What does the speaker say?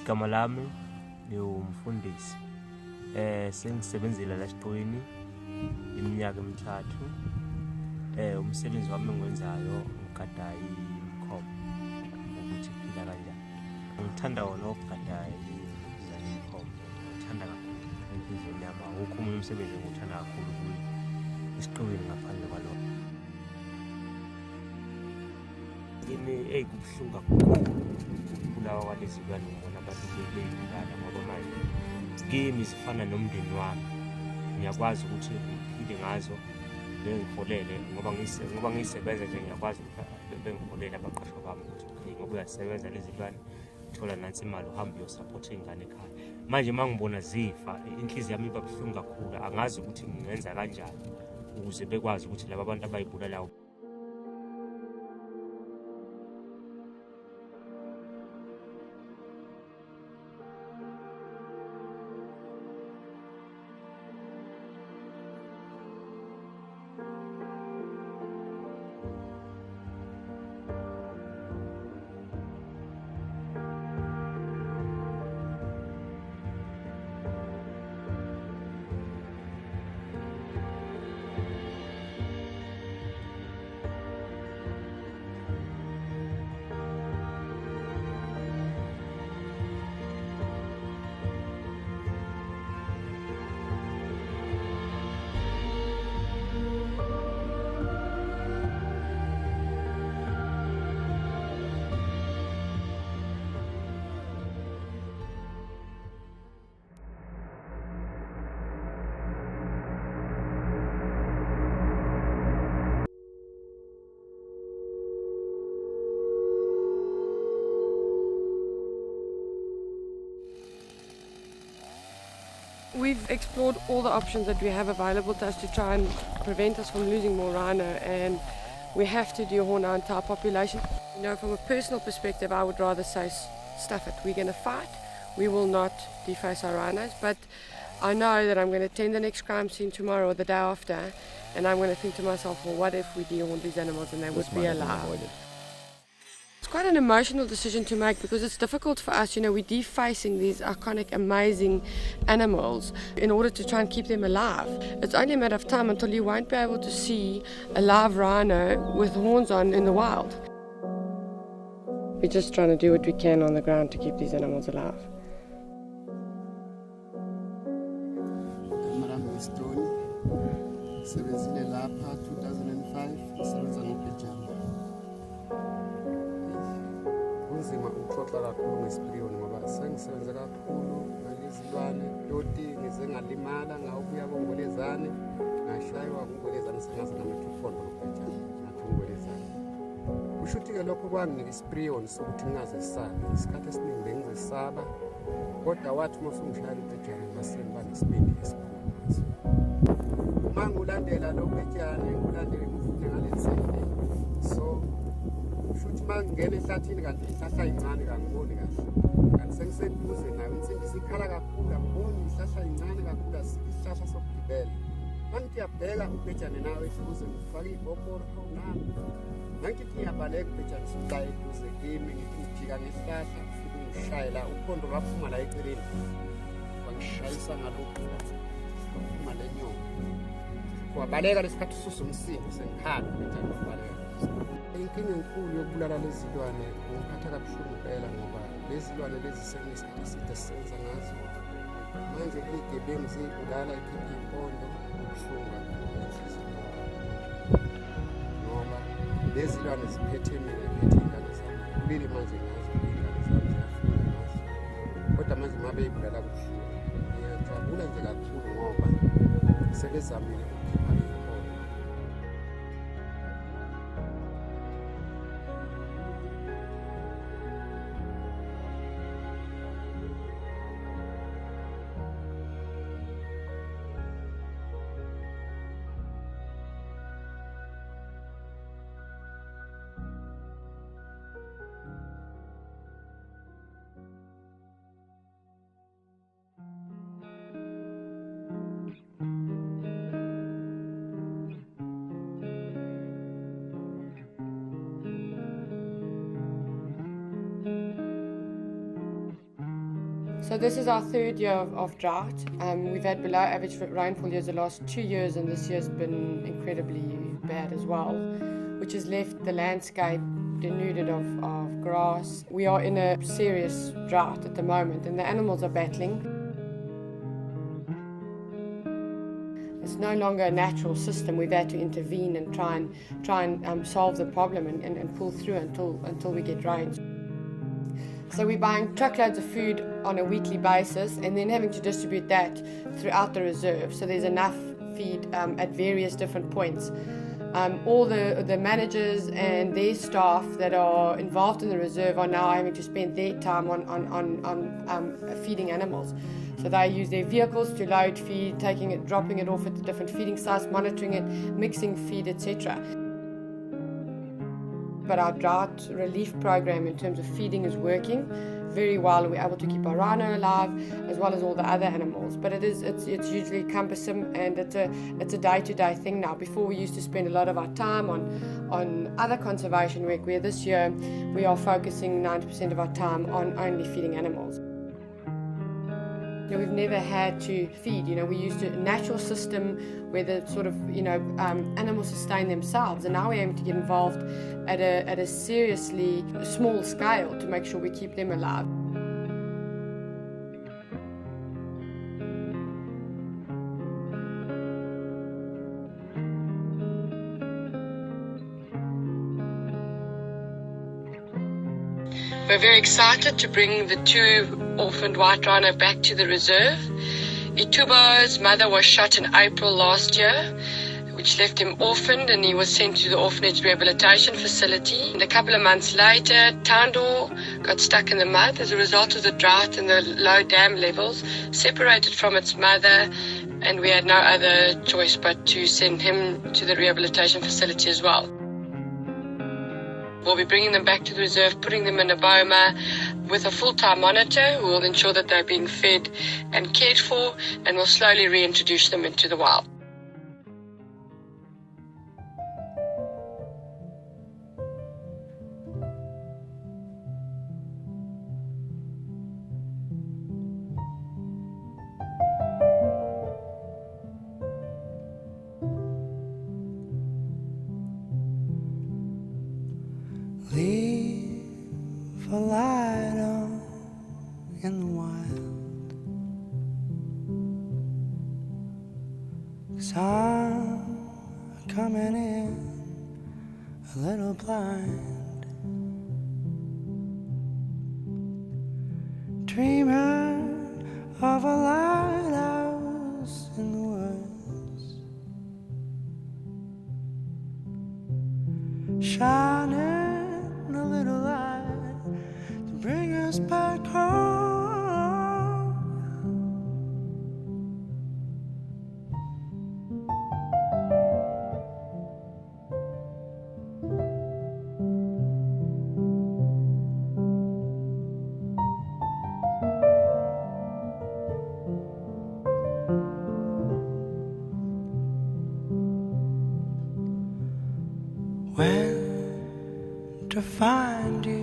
Igama lami ngiwumfundisi. Sengisebenzile la Siqwini iminyaka emithathu. Umsebenzi wami engiwenzayo ngigada imikhomo ukuthi iphila kanjani. Ngithanda wona ukugada imikhomo. Ngithanda kakhulu enhliziyweni yami. Awukho omunye umsebenzi engiwuthanda kakhulu Siqwini ngaphandle kwalokho. Kimi kubuhlungu kakhulu ukubulawa kwalezi zilwane ngibona abantu beyibulala ngoba manje kimi sifana nomndeni wami. Ngiyakwazi ukuthi ngiphile ngazo bengiholele ngoba ngisebenza nje ngiyakwazi ukuthi bengiholele abaqashwa bami ukuthi ngoba uyasebenza lezi zilwane uthola nansi imali uhamba uyosupport ingane ekhaya. Manje mangibona zifa inhliziyo yami iba buhlungu kakhulu. Angazi ukuthi ngingenza kanjani ukuze bekwazi ukuthi laba bantu abayibulalayo. We've explored all the options that we have available to us to try and prevent us from losing more rhino, and we have to do horn down to our population. You know, from a personal perspective, I would rather say stuff it. We're going to fight. We will not deface our rhinos, but I know that I'm going to attend the next crime scene tomorrow or the day after, and I'm going to think to myself, well, what if we dehorned these animals and they would be alive? It's quite an emotional decision to make because it's difficult for us, you know, we're defacing these iconic, amazing animals in order to try and keep them alive. It's only a matter of time until you won't be able to see a live rhino with horns on in the wild. We're just trying to do what we can on the ground to keep these animals alive. Kunzima ukuxoxa kakhulu ngesipiliyoni ngoba sengisebenze kakhulu ngalezi zilwane toti ngize ngalimala ngawubuya kongolezane ngashaywa kungolezane sengaze ngametha uphondo lokubhejana ngathi ungolezane. Kusho ukuthi-ke lokho kwanginika isipiliyoni sokuthi ngingazesabi. Isikhathi esiningi bengizesaba kodwa wathi uma usungishayela ubhejane ngasengiba nesibindi esikhulu. Uma ngulandela lo bhejane ngulandele ngifune ngale nsende so futhi mangena ehlathini kanti ihlahla incane kangiboni kahle kanti sengiseduze nayo insindi sikhala kakhulu angiboni ihlahla incane kakhulu asihlahla sokugibela mangithi uyabheka ubhejane nawe eduze ngifake ibhokoro nami mangithi ngiyabhaleka ubhejane sula eduze kimi ngijika ngehlahla futhi ngishayela uphondo lwaphuma la eceleni wangishayisa ngalokhu uma lenyongo kwabaleka lesikhathi susu umsindo sengikhala ubhejane wabaleka. Inkinga enkulu yokubulala lezi zilwane ngiphatha kabuhlungu impela ngoba lezi zilwane lezi sekunesikhathi eside sisenza ngazo. Manje izigebengu ziyibulala ikhipha impondo ubuhlungu kakhulu ngoba lezi zilwane ziphethe mina ziphethe ingane zami. Kulile manje ngazo ingane zami ziyafunda ngazo kodwa manje uma beyibulala kubuhlungu. Ngiyajabula nje kakhulu ngoba sebezamile ukukhipha impondo. So this is our third year of drought. We've had below average rainfall years the last 2 years, and this year's been incredibly bad as well, which has left the landscape denuded of grass. We are in a serious drought at the moment, and the animals are battling. It's no longer a natural system. We've had to intervene and try and solve the problem and pull through until we get rain. So we're buying truckloads of food on a weekly basis and then having to distribute that throughout the reserve. So there's enough feed at various different points. All the managers and their staff that are involved in the reserve are now having to spend their time on feeding animals. So they use their vehicles to load feed, taking it, dropping it off at the different feeding sites, monitoring it, mixing feed, etc. But our drought relief program in terms of feeding is working very well, and we're able to keep our rhino alive as well as all the other animals. But it's hugely cumbersome, and it's a day-to-day thing now. Before we used to spend a lot of our time on other conservation work, where this year we are focusing 90% of our time on only feeding animals. We've never had to feed. We used a natural system where the sort of animals sustain themselves, and now we're aiming to get involved at a seriously small scale to make sure we keep them alive. We're very excited to bring the 2 orphaned white rhino back to the reserve. Itubo's mother was shot in April last year, which left him orphaned, and he was sent to the Orphaned rehabilitation facility. And a couple of months later, Tando got stuck in the mud as a result of the drought and the low dam levels, separated from its mother, and we had no other choice but to send him to the rehabilitation facility as well. We'll be bringing them back to the reserve, putting them in a boma with a full-time monitor who will ensure that they're being fed and cared for, and will slowly reintroduce them into the wild. Leave a light on in the wild, 'cause I'm coming in a little blind, dreaming of a lighthouse in the woods, shining a little light to bring us back home. When to find you